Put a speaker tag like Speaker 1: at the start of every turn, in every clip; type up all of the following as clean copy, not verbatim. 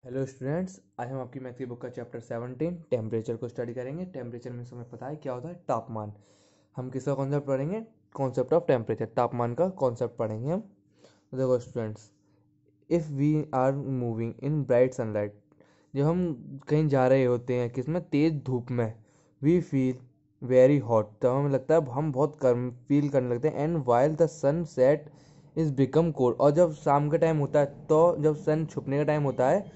Speaker 1: Hello students, आज हम आपकी मैथ्स की बुक का चैप्टर 17 टेम्परेचर को स्टडी करेंगे। टेम्परेचर में हमें पता है क्या होता है, तापमान। हम किसका कॉन्सेप्ट पढ़ेंगे? कॉन्सेप्ट ऑफ टेम्परेचर, तापमान का कॉन्सेप्ट पढ़ेंगे हम। देखो students, if we are moving in bright sunlight, जब हम कहीं जा रहे होते हैं किसमें, तेज़ धूप में, वी फील वेरी हॉट, तब हमें लगता है हम बहुत गर्म फील करने लगते हैं। And while the sun set is become cold, और जब शाम का टाइम होता है, तो जब सन छुपने का टाइम होता है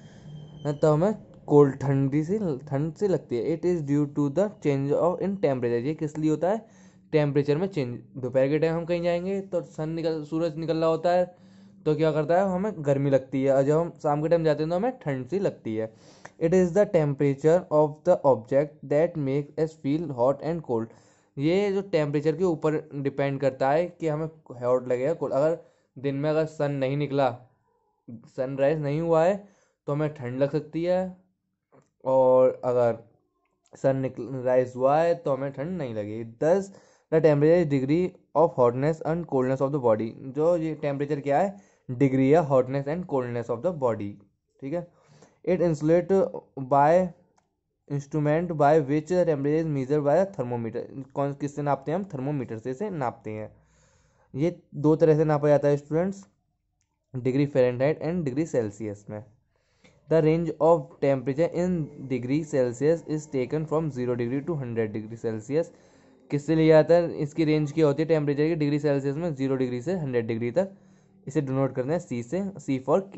Speaker 1: तो हमें कोल्ड ठंड सी लगती है। It is due to the change of in temperature. ये किस लिए होता है? टेम्परेचर में चेंज। दोपहर के टाइम हम कहीं जाएंगे तो सूरज निकल रहा होता है, तो क्या करता है, हमें गर्मी लगती है, और जब हम शाम के टाइम जाते हैं तो हमें ठंड सी लगती है। It is the temperature of the object that make S feel hot and cold. ये जो टेम्परेचर के ऊपर डिपेंड करता है कि हमें हॉट लगेगा कोल्ड। अगर दिन में अगर सन नहीं निकला, सनराइज नहीं हुआ है, तो हमें ठंड लग सकती है। और अगर सन निकल राइज हुआ है तो हमें ठंड नहीं लगेगी। Thus the temperature degree of hotness and coldness of the body. जो ये टेम्परेचर क्या है? डिग्री है hotness and coldness of the body. ठीक है। It insulate by instrument by which the temperature is measure by thermometer. कौन किससे नापते हैं हम? थर्मोमीटर से नापते हैं। ये दो तरह से नापा जाता है students, degree Fahrenheit and degree Celsius में। The range of temperature in degree Celsius is taken from 0 degree to 100 degree Celsius. किससे लिया जाता है? इसकी रेंज क्या होती है टेम्परेचर की डिग्री सेल्सियस में? 0 डिग्री से 100 डिग्री तक। इसे डिनोट करते हैं सी से, C for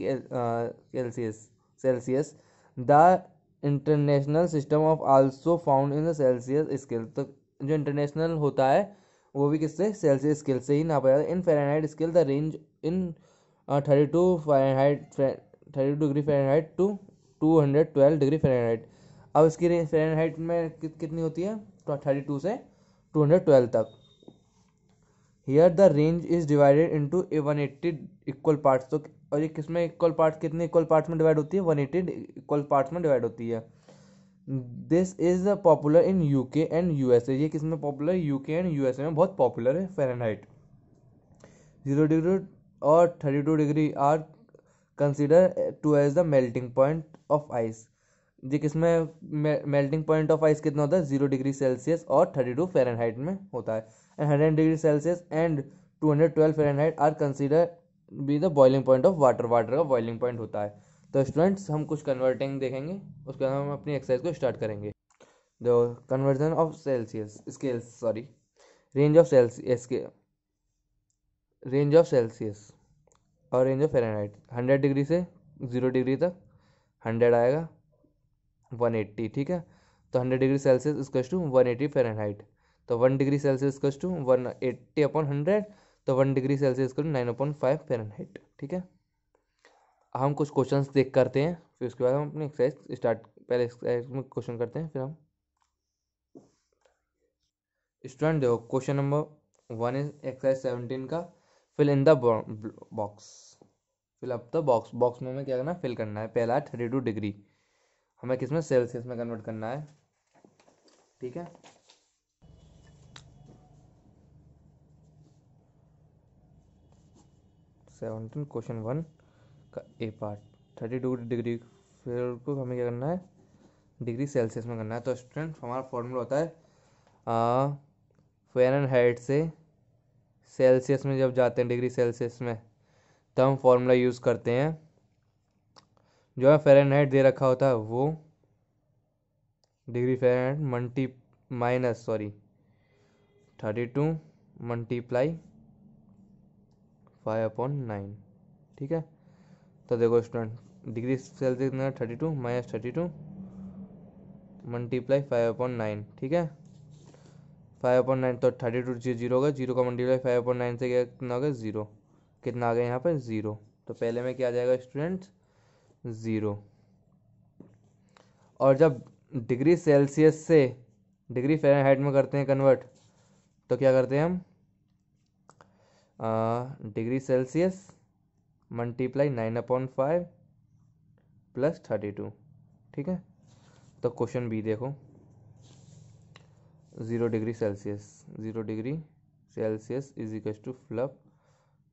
Speaker 1: Celsius. The international system of also found in the Celsius scale. तो जो इंटरनेशनल होता है वो भी किससे? सेल्सियस स्केल से ही नापा जाता है। In Fahrenheit scale the range in 32 degree Fahrenheit to 212 degree Fahrenheit. अब इसकी रेंज फ़ारेनहाइट में कितनी होती है? 32 से 212 तक। Here the range is divided into 180 equal parts. तो और ये किसमें इक्वल पार्ट्स, कितने इक्वल पार्ट्स में डिवाइड होती है? 180 इक्वल पार्ट्स में डिवाइड होती है। This is popular in UK and USA. ये किसमें पॉपुलर? यूके एंड यूएसए में बहुत पॉपुलर है फ़ारेनहाइट। 0 डिग्री और 32 degree are consider to as the melting point of ice. जी किसमें मेल्टिंग पॉइंट ऑफ आइस कितना होता है? 0 डिग्री सेल्सियस और 32 फ़ारेनहाइट में होता है। And 100 degree Celsius and 212 Fahrenheit are consider be the boiling point of water. Water का बॉइलिंग पॉइंट होता है। तो स्टूडेंट्स, हम कुछ कन्वर्टिंग देखेंगे, उसके बाद हम अपनी एक्सरसाइज को स्टार्ट करेंगे। The conversion of Celsius scales, sorry, range of Celsius के, रेंज ऑफ सेल्सियस और रेंज ऑफ फ़ारेनहाइट। 100 डिग्री से 0 डिग्री तक 100 आएगा, 180। ठीक है। तो 100 degree Celsius equals to 180 Fahrenheit. तो 1 degree Celsius equals to 180 upon 100। तो 1 डिग्री सेल्सियस इक्वल 9/5 फ़ारेनहाइट। ठीक है। हम कुछ क्वेश्चंस देख करते हैं, फिर उसके बाद हम अपनी एक्सरसाइज स्टार्ट। पहले एक्सरसाइज में क्वेश्चन करते हैं, फिर हम स्टूडेंट देखो। क्वेश्चन नंबर 1 इज एक्सरसाइज 17 का, fill in the box. Fill up the box. Box में हमें क्या करना है? फिल करना है। पहला है 32 डिग्री, हमें किस में? सेल्सियस में कन्वर्ट करना है। ठीक है। 17 क्वेश्चन 1 का ए पार्ट, 32 डिग्री, फिर को हमें क्या करना है? डिग्री सेल्सियस में करना है। तो स्टूडेंट, हमारा फॉर्मूला होता है फ़ारेनहाइट से सेल्सियस में जब जाते हैं, डिग्री सेल्सियस में, तब हम फॉर्मूला यूज़ करते हैं। जो है फ़ारेनहाइट दे रखा होता है वो degree Fahrenheit multi minus, sorry, 32 multiply 5/9। ठीक है। तो देखो स्टूडेंट, डिग्री सेल्सियस में 32 माइनस 32 मल्टीप्लाई 5/9। ठीक है। 5/9, तो 32 जीरो होगा, जीरो का मल्टीप्लाई 5/9 से कितना होगा? 0। कितना आ गया यहाँ पर? 0। तो पहले में क्या आ जाएगा स्टूडेंट? 0। और जब डिग्री सेल्सियस से डिग्री फ़ारेनहाइट में करते हैं कन्वर्ट, तो क्या करते हैं हम? Degree Celsius multiply 9/5 plus 32। ठीक है। तो क्वेश्चन बी देखो, 0 degree Celsius, 0 degree Celsius is equal to fill up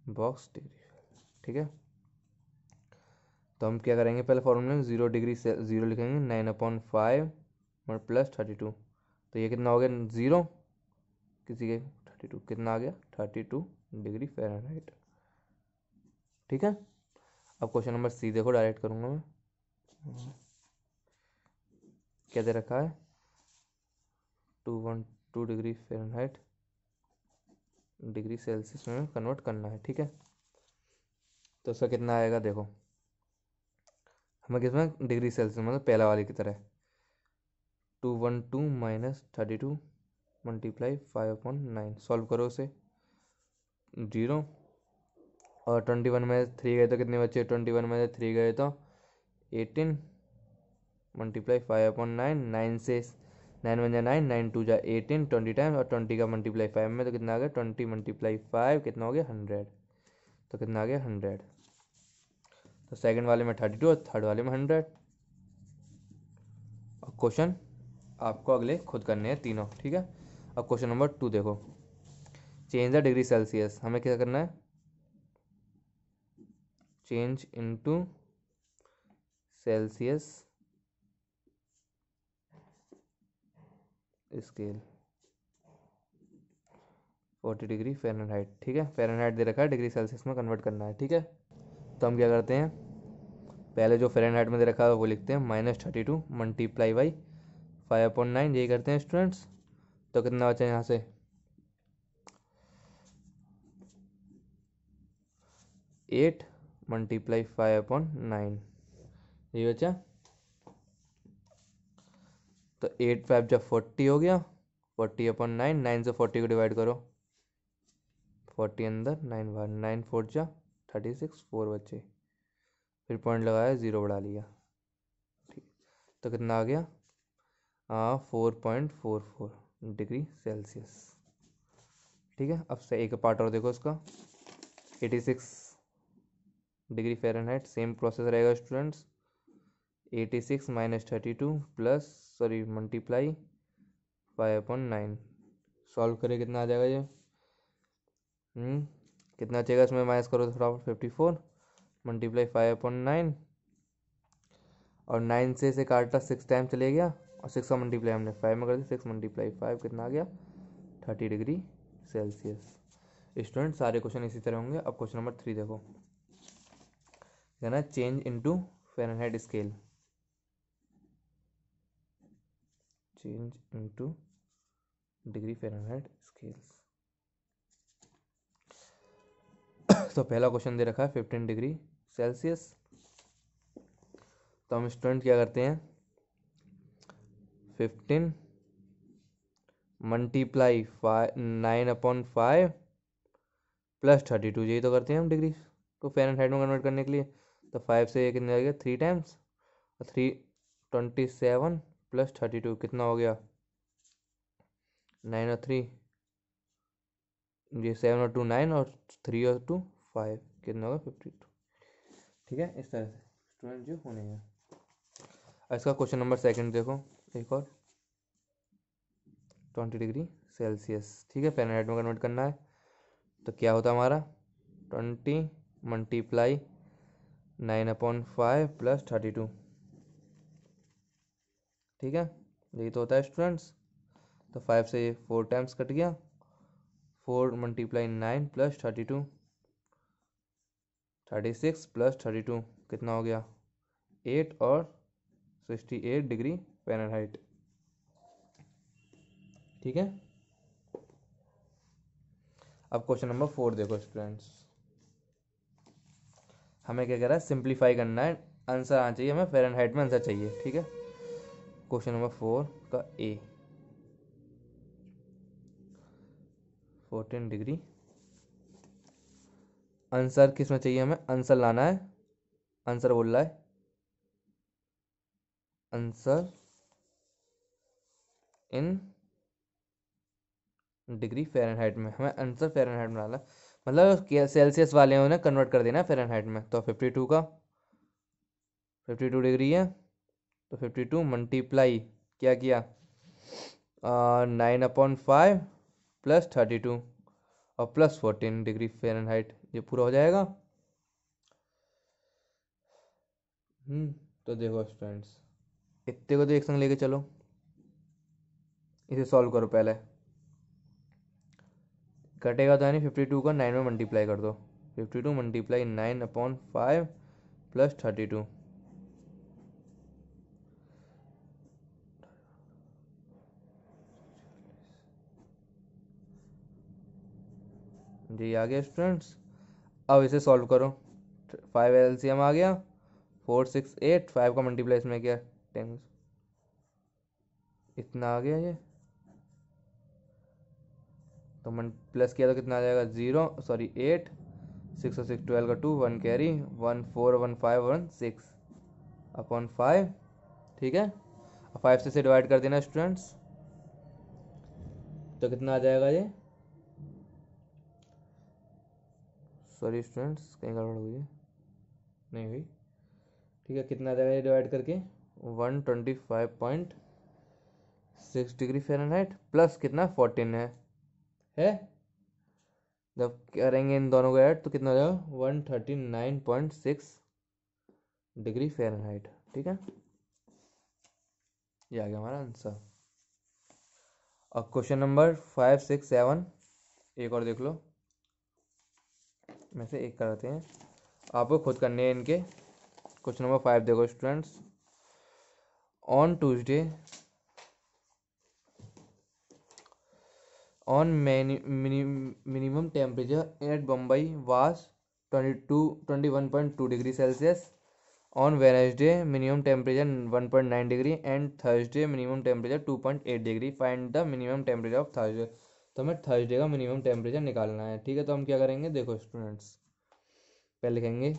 Speaker 1: box degree. ठीक है। तो हम क्या करेंगे, पहले फॉर्मूले में 0 डिग्री से 0 लिखेंगे, 9/5 और प्लस 32। तो ये कितना हो गया 0, किसी के 32 कितना आ गया 32 डिग्री फ़ारेनहाइट। ठीक है। अब क्वेश्चन नंबर सी देखो, डायरेक्ट करूँगा मैं। क्या दे रखा है, 212 डिग्री फ़ारेनहाइट डिग्री सेल्सियस में कन्वर्ट करना है। ठीक है, तो उसका कितना आएगा देखो, हमें किसमें डिग्री सेल्सियस मतलब पहला वाले की तरह 212 माइनस 32 मल्टीप्लाई 5/9। सॉल्व करो उसे, 0 और 21 में 3 गए तो कितने बचे, 21 में 3 गए तो 18 मल्टीप्लाई 5/9। 9 से 9 1 जा 9, 9 2 जा 18, 20 टाइम्स और 20 का मल्टीप्लाई 5 में तो कितना आ गया 20 मल्टीप्लाई 5 कितना हो गया 100। तो कितना आ गया 100। तो सेकंड वाले में 32 और थर्ड वाले में 100। और क्वेश्चन आपको अगले खुद करने हैं तीनों। ठीक है। अब क्वेश्चन नंबर 2 देखो, चेंज द डिग्री सेल्सियस। हमें क्या करना है, change into Celsius scale 40 degree Fahrenheit. ठीक है, फ़ारेनहाइट दे रखा है, डिग्री सेल्सियस में कन्वर्ट करना है। ठीक है, तो हम क्या करते हैं, पहले जो फ़ारेनहाइट में दे रखा है वो लिखते हैं -32 मल्टीप्लाई बाई 5/9, यही करते हैं स्टूडेंट्स। तो कितना बचा यहाँ से 8 मल्टीप्लाई 5/9, यही बचा। तो 8 5 जब 40 हो गया, 40/9, 9 से 40 को डिवाइड करो, 40 अंदर 9 बाहर, 9 4 जा 36, 4 बचे, फिर पॉइंट लगाया 0 बढ़ा लिया। ठीक, तो कितना आ गया 4.44 डिग्री सेल्सियस। ठीक है, अब से एक पार्ट और देखो इसका, 86 डिग्री फ़ारेनहाइट। सेम प्रोसेस रहेगा students, 86 minus 32 plus sorry multiply 5/9। Solve करें कितना आ जाएगा ये, कितना चाहिए इसमें, माइनस करो तो फटाफट 54 मल्टीप्लाई 5/9 और 9 से इसे काटा 6 टाइम चले गया और 6 का मल्टीप्लाई हमने 5 में कर दिया, 6 मल्टीप्लाई 5 कितना आ गया 30 डिग्री सेल्सियस। स्टूडेंट सारे क्वेश्चन इसी तरह होंगे। अब क्वेश्चन नंबर 3 देखो, कहना change into Fahrenheit scale, change into degree Fahrenheit scales. तो पहला क्वेश्चन दे रखा है 15 डिग्री सेल्सियस। तो हम स्टूडेंट क्या करते हैं, 15 मल्टीप्लाई 9/5 प्लस 32, यही तो करते हैं हम डिग्री को फ़ारेनहाइट में कन्वर्ट करने के लिए। तो 5 से ये कितने आ गया 3 टाइम्स और 3 27 प्लस 32 कितना हो गया 9 और 3, ये 7 और 2 9 और 3 और 2 5 कितना होगा 52। ठीक है, इस तरह से स्टूडेंट जो होने हैं। इसका क्वेश्चन नंबर सेकंड देखो, एक और 20 डिग्री सेल्सियस। ठीक है, फ़ारेनहाइट में कन्वर्ट करना है। तो क्या होता है हमारा 20 मल्टीप्लाई 9/5 प्लस 32। ठीक है, यही तो होता है स्टूडेंट्स। तो 5 से 4 टाइम्स कट गया, 4 मल्टीप्लाई 9 प्लस 32, 36 प्लस 32 कितना हो गया 8 और 68 डिग्री फ़ारेनहाइट। ठीक है, अब क्वेश्चन नंबर 4 देखो स्टूडेंट्स, हमें क्या कह रहा है सिंप्लीफाई करना है, आंसर आना चाहिए हमें फ़ारेनहाइट में आंसर चाहिए। ठीक है, क्वेश्चन नंबर 4 का ए 14 डिग्री, आंसर किस में चाहिए, हमें आंसर लाना है। आंसर बोल रहा है आंसर इन डिग्री फ़ारेनहाइट में, हमें आंसर फ़ारेनहाइट में डालना, मतलब सेल्सियस वाले उन्हें कन्वर्ट कर देना फ़ारेनहाइट में। तो 52 का 52 डिग्री है, तो 52 मल्टीप्लाई क्या किया 9/5 प्लस 32 और प्लस 14 डिग्री फ़ारेनहाइट, ये पूरा हो जाएगा। तो देखो स्टूडेंट्स, इतने को तो एक संग लेके चलो, इसे सॉल्व करो पहले। कटेगा तो है नहीं, 52 का 9 में मल्टीप्लाई कर दो। 52 मल्टीप्लाई 9/5 प्लस 32 जी आ गया स्टूडेंट्स। अब इसे सॉल्व करो। 5 एलसीएम आ गया, 4 6 8, 5 का मल्टीप्लाई इसमें किया 10, इतना आ गया ये। तो प्लस किया तो कितना आ जाएगा, 0 सॉरी 8, 6 और 6 12 का 2, 1 कैरी, 1 4 1 5 1 6 अपॉन 5। ठीक है, अब 5 से इसे डिवाइड कर देना स्टूडेंट्स, तो कितना आ जाएगा ये, सॉरी स्टूडेंट्स कहीं गड़बड़ हुई है, नहीं हुई। ठीक है, कितना आ जाएगा ये डिवाइड करके, 125.6 डिग्री फ़ारेनहाइट प्लस कितना 14 है। जब करेंगे इन दोनों को ऐड तो कितना हो जाएगा, 139.6 डिग्री फ़ारेनहाइट। ठीक है, ये आ गया हमारा आंसर। अब क्वेश्चन नंबर 5 6 7 एक और देख लो, में से एक कराते हैं, आपको खुद करने हैं इनके। क्वेश्चन नंबर 5 देखो students, on Tuesday on minimum temperature at Bombay was 21.2 degree Celsius. On Wednesday minimum temperature 1.9 degree and Thursday minimum temperature 2.8 degree. Find the minimum temperature of Thursday. तो हमें थर्सडे का मिनिमम टेम्परेचर निकालना है। ठीक है, तो हम क्या करेंगे, देखो स्टूडेंट्स, पहले लिखेंगे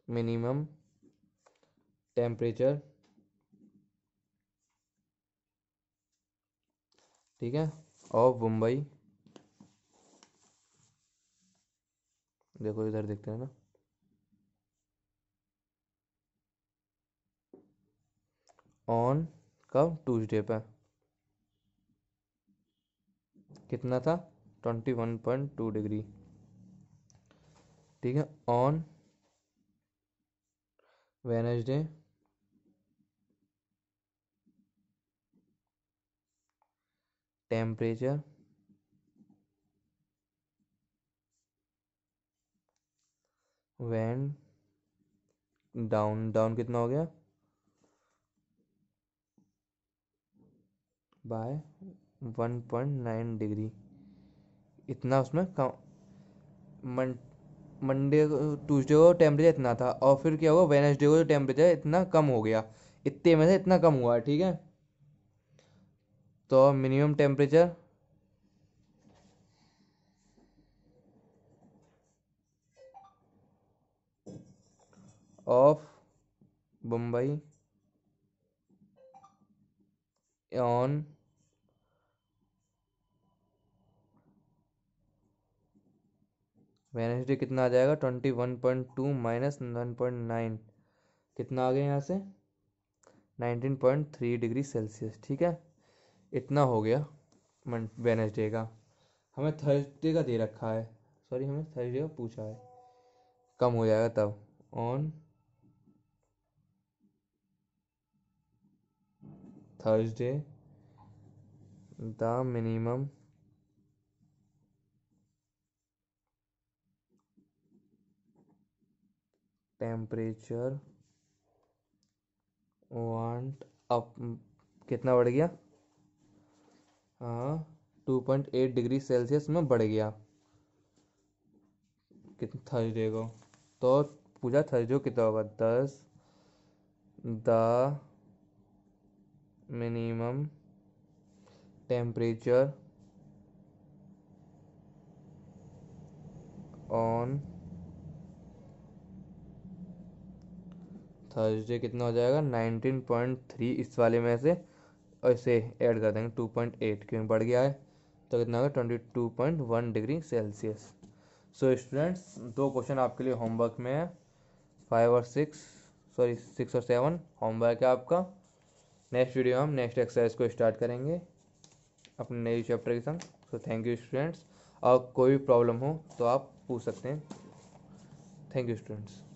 Speaker 1: मिनिमम टेम्परेचर, ठीक है, ऑफ मुंबई। देखो इधर देखते हैं ना, ऑन कब, ट्यूसडे पे कितना था, 21.2 डिग्री। ठीक है, on Wednesday temperature went down, down कितना हो गया, बाय 1.9 डिग्री। इतना उसमें कम, मंडे ट्यूसडे को टेम्परेचर इतना था, और फिर क्या हुआ, वेनसडे को टेम्परेचर इतना कम हो गया, इतने में से इतना कम हुआ। ठीक है, तो minimum temperature of Mumbai on Wednesday कितना आ जाएगा, 21.2 माइनस 1.9, कितना आ गया यहाँ से, 19.3 डिग्री सेल्सियस। ठीक है, इतना हो गया वेनसडे का। हमें थर्सडे का दे रखा है, सॉरी हमें थर्सडे का पूछा है, कम हो जाएगा तब। On Thursday the minimum temperature want up, कितना बढ़ गया, हाँ 2.8 डिग्री सेल्सियस में बढ़ गया, कितना थर्सडे को। तो पूछा थर्सडे को कितना होगा, 10 the minimum temperature on Thursday कितना हो जाएगा, 19.3 इस वाले में से, और इसे ऐड कर देंगे 2.8 क्योंकि बढ़ गया है, तो कितना होगा 22.1 डिग्री सेल्सियस। सो स्टूडेंट्स, दो क्वेश्चन आपके लिए होमवर्क में है, 5 और 6, सॉरी 6 और 7 होमवर्क है आपका। नेक्स्ट वीडियो हम नेक्स्ट एक्सरसाइज को स्टार्ट करेंगे अपने नए चैप्टर के संग। सो थैंक यू स्टूडेंट्स, और कोई भी प्रॉब्लम हो तो आप पूछ सकते हैं। Thank you students.